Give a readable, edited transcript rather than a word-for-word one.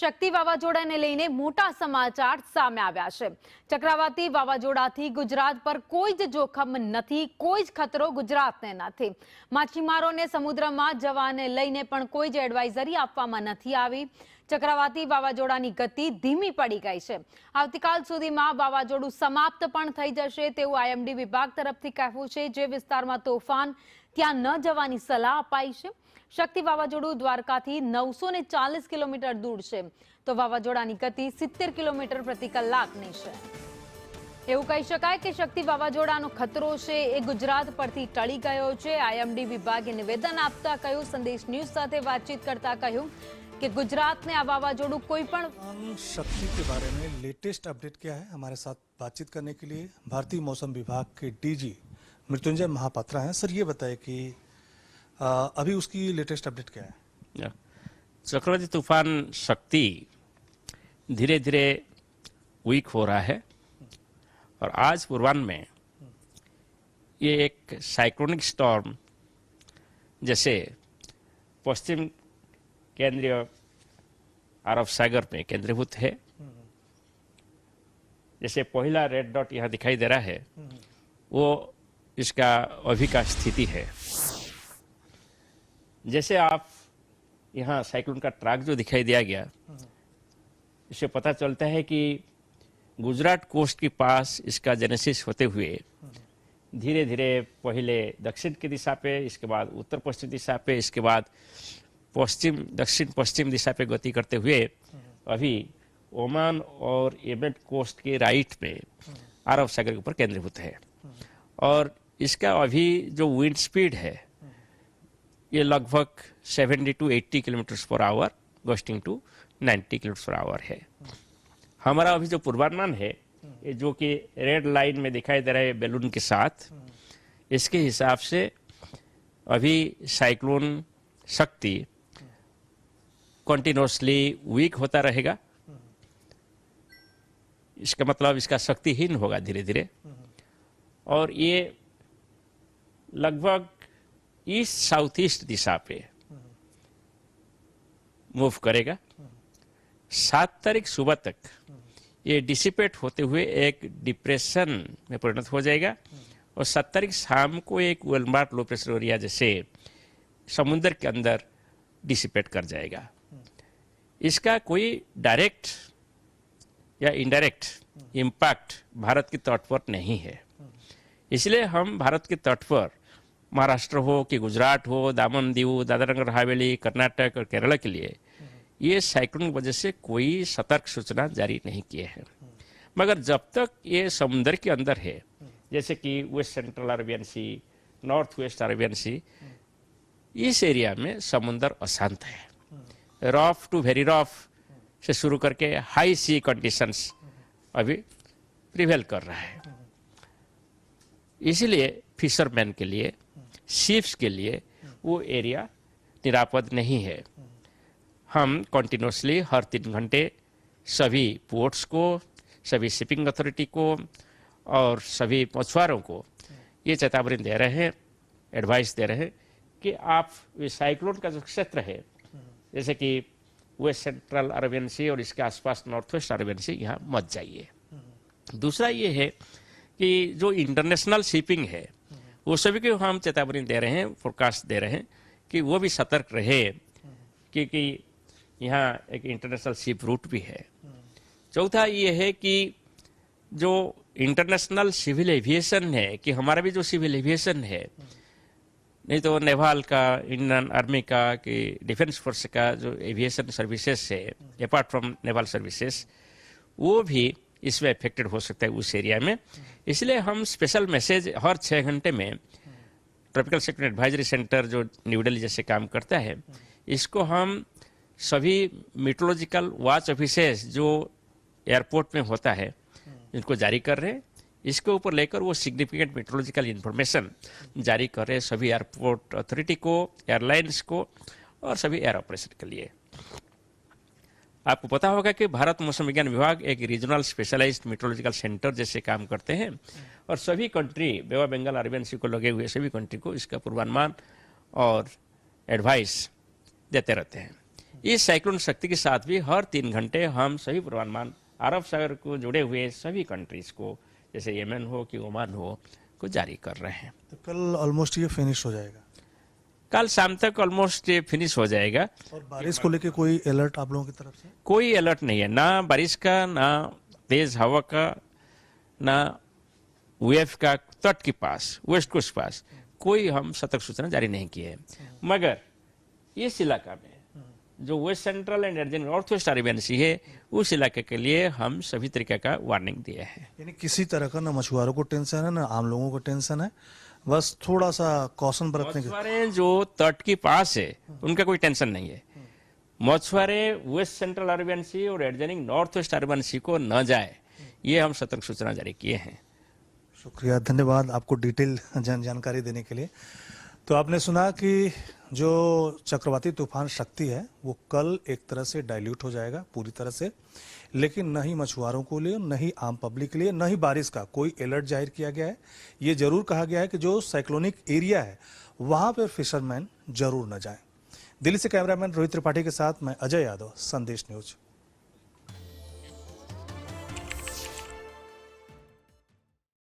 શક્તિ વાવાઝોડાને લઈને મોટા સમાચાર સામે આવ્યા છે। ચક્રવાતી વાવાઝોડાથી ગુજરાત પર કોઈ જ જોખમ નથી, કોઈ જ ખતરો ગુજરાતને નથી। માછીમારોને સમુદ્રમાં જવાને લઈને પણ કોઈ જ એડવાઇઝરી આપવામાં નથી આવી। ચક્રવાતી વાવાઝોડાની ગતિ ધીમી પડી ગઈ છે। આવતીકાલ સુધીમાં વાવાઝોડું સમાપ્ત પણ થઈ જશે તેવું આઈએમડી વિભાગ તરફથી કહેવું છે। જે વિસ્તારમાં તોફાન ત્યાં ન જવાની સલાહ અપાઈ છે। શક્તિ વાવાઝોડું દ્વારકાથી 940 કિલોમીટર દૂર છે, તો વાવાઝોડાની ગતિ 70 કિલોમીટર પ્રતિ કલાકની છે। એવું કહી શકાય કે શક્તિ વાવાઝોડાનો ખતરો છે એ ગુજરાત પરથી ટળી ગયો છે। આઈએમડી વિભાગે નિવેદન આપતા કહ્યું, સંદેશ ન્યૂઝ સાથે વાતચીત કરતા કહ્યું कि गुजरात में वावाजोड़ू कोई पण शक्ति के बारे में लेटेस्ट अपडेट क्या है, हमारे साथ बातचीत करने के लिए भारतीय मौसम विभाग के डीजी मृत्युंजय महापात्रा हैं। सर ये बताएं कि अभी उसकी लेटेस्ट अपडेट क्या है? चक्रवाती तूफान शक्ति धीरे धीरे वीक हो रहा है और आज पूर्वाह्न में ये एक साइक्लोनिक स्टॉर्म जैसे पश्चिम केंद्रीय अरब सागर में केंद्रीभूत है। जैसे पहला रेड डॉट यहाँ दिखाई दे रहा है वो इसका अभी का स्थिति है। जैसे आप यहाँ साइक्लोन का ट्रैक जो दिखाई दिया गया, इससे पता चलता है कि गुजरात कोस्ट के पास इसका जेनेसिस होते हुए धीरे धीरे पहले दक्षिण की दिशा पे, इसके बाद उत्तर पश्चिम दिशा पे, इसके बाद पश्चिम दक्षिण पश्चिम दिशा पे गति करते हुए अभी ओमान और येमेन कोस्ट के राइट में अरब सागर के ऊपर केंद्रीभूत है। और इसका अभी जो विंड स्पीड है ये लगभग 70 to 80 kilometre per hour gusting to 90 kilometre per hour है। हमारा अभी जो पूर्वानुमान है ये जो कि रेड लाइन में दिखाई दे रहा है बैलून के साथ, इसके हिसाब से अभी साइक्लोन शक्ति कंटिन्यूसली वीक होता रहेगा। इसका मतलब इसका शक्तिहीन होगा धीरे धीरे और ये लगभग ईस्ट साउथ ईस्ट दिशा पे मूव करेगा। 7 तारीख सुबह तक ये डिसिपेट होते हुए एक डिप्रेशन में परिणत हो जाएगा और 7 तारीख शाम को एक वेलमार्क लो प्रेशर एरिया जैसे समुद्र के अंदर डिसिपेट कर जाएगा। इसका कोई डायरेक्ट या इनडायरेक्ट इम्पैक्ट भारत के तट पर नहीं है। इसलिए हम भारत के तट पर महाराष्ट्र हो कि गुजरात हो, दामन दीव, दादरा नगर हवेली, कर्नाटक और केरला के लिए ये साइक्लोन की वजह से कोई सतर्क सूचना जारी नहीं किए हैं। मगर जब तक ये समुद्र के अंदर है, जैसे कि वेस्ट सेंट्रल अरेबियन सी, नॉर्थ वेस्ट अरेबियन सी, इस एरिया में समुद्र अशांत है। रफ टू वेरी रफ से शुरू करके हाई सी कंडीशंस अभी प्रिवेल कर रहा है। इसलिए फिशरमैन के लिए, शिप्स के लिए वो एरिया निरापद नहीं है। हम कंटिन्यूसली हर 3 घंटे सभी पोर्ट्स को, सभी शिपिंग अथॉरिटी को और सभी मछुआरों को ये चेतावनी दे रहे हैं, एडवाइस दे रहे हैं कि आप साइक्लोन का जो क्षेत्र है जैसे कि वेस्ट सेंट्रल अरेबियन सी और इसके आसपास नॉर्थ वेस्ट अरेबियन सी, यहाँ मत जाइए। दूसरा ये है कि जो इंटरनेशनल शिपिंग है वो सभी को हम चेतावनी दे रहे हैं, फोरकास्ट दे रहे हैं कि वो भी सतर्क रहे क्योंकि यहाँ एक इंटरनेशनल शिप रूट भी है। चौथा ये है कि जो इंटरनेशनल सिविल एविएशन है, कि हमारा भी जो सिविल एविएशन है, नहीं तो नेवाल का, इंडियन आर्मी का, कि डिफेंस फोर्स का जो एविएशन सर्विसेज है अपार्ट फ्रॉम नेवल सर्विसेज, वो भी इसमें अफेक्टेड हो सकता है उस एरिया में। इसलिए हम स्पेशल मैसेज हर 6 घंटे में ट्रॉपिकल साइक्लोन एडवाइजरी सेंटर जो न्यू दिल्ली जैसे काम करता है, इसको हम सभी मीटरोलॉजिकल वॉच ऑफिसेज जो एयरपोर्ट में होता है इनको जारी कर रहे हैं। इसके ऊपर लेकर वो सिग्निफिकेंट मीटरोलॉजिकल इंफॉर्मेशन जारी कर रहे हैं सभी एयरपोर्ट अथॉरिटी को, एयरलाइंस को और सभी एयर ऑपरेशन के लिए। आपको पता होगा कि भारत मौसम विज्ञान विभाग एक रीजनल स्पेशलाइज्ड मीटरोलॉजिकल सेंटर जैसे काम करते हैं और सभी country, Bay of Bengal, Arabian Sea को लगे हुए सभी कंट्री को इसका पूर्वानुमान और एडवाइस देते रहते हैं। इस साइक्लोन शक्ति के साथ भी हर 3 घंटे हम सभी पूर्वानुमान अरब सागर को जुड़े हुए सभी कंट्रीज को, जैसे यमन हो कि ओमान हो, को जारी कर रहे हैं। तो कल ऑलमोस्ट ये फिनिश हो जाएगा कल शाम तक ऑलमोस्ट ये फिनिश हो जाएगा। और बारिश को लेके कोई अलर्ट आप लोगों की तरफ से? कोई अलर्ट नहीं है, ना बारिश का, ना तेज हवा का, ना वेव का। तट के पास, वेस्ट कोस्ट के पास कोई हम सतर्क सूचना जारी नहीं की है। मगर इस इलाका में जो west central and adjoining north west Arabian Sea है, उस इलाके के लिए हम सभी तरीके का वार्निंग दिए हैं। यानी किसी तरह का ना मछुआरों को टेंशन है ना आम लोगों को टेंशन है, बस थोड़ा सा कॉशन बरतने की। मछुआरे जो तट के पास है उनका कोई टेंशन नहीं है। मछुआरे वेस्ट सेंट्रल अरेबियन सी और adjoining north west Arabian Sea को न जाए, ये हम सतर्क सूचना जारी किए हैं। शुक्रिया, धन्यवाद आपको डिटेल जानकारी देने के लिए। तो आपने सुना कि जो चक्रवाती तूफान शक्ति है वो कल एक तरह से डाइल्यूट हो जाएगा पूरी तरह से, लेकिन न ही मछुआरों के लिए, न ही आम पब्लिक के लिए, न ही बारिश का कोई अलर्ट जाहिर किया गया है। ये जरूर कहा गया है कि जो साइक्लोनिक एरिया है वहां पर फिशरमैन जरूर न जाए। दिल्ली से कैमरामैन रोहित त्रिपाठी के साथ मैं अजय यादव, संदेश न्यूज।